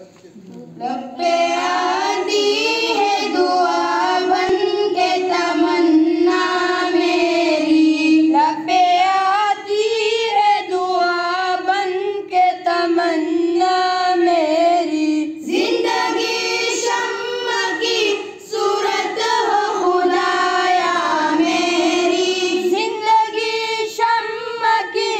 लब पे आती है दुआ बन के तमन्ना मेरी, लब पे आती है दुआ बन के तमन्ना मेरी। जिंदगी शम्मा की सूरत हो खुदाया मेरी, जिंदगी शम्मा की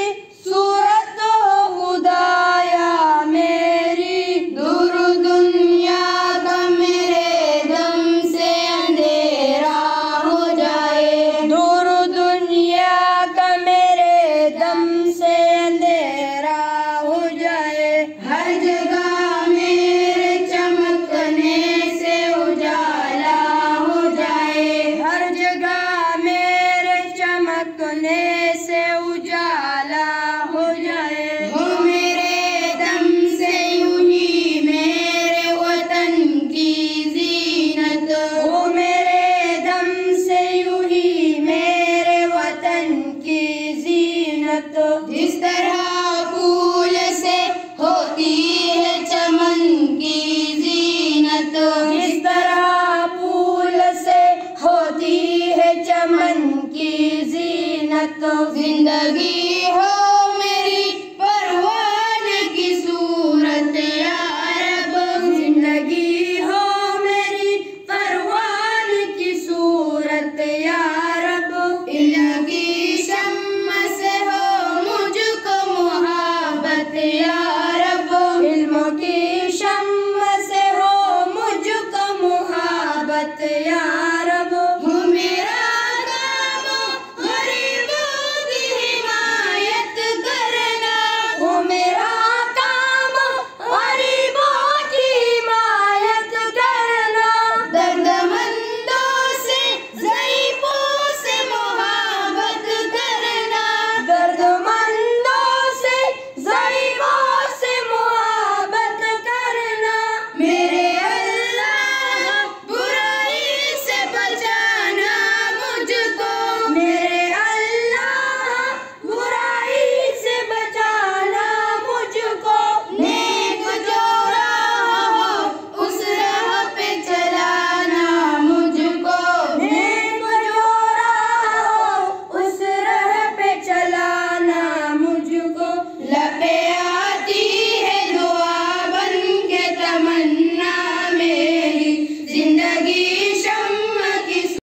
सूरत हो खुदाया मेरी। दूर दुनिया का मेरे दम से अंधेरा हो जाए, दूर दुनिया का मेरे दम से अंधेरा हो जाए। हर जगह मेरे चमकने से उजाला हो जाए, हर जगह मेरे चमकने से उजाला हो जाए। हो मेरे दम से यूं ही मेरे वतन की जीनत, हो मेरे दम से यूं ही मेरे वतन की जीनत। जिस तरह फूल से होती है चमन की जीनत, जिस तरह फूल से होती है चमन की जीनत। जिंदगी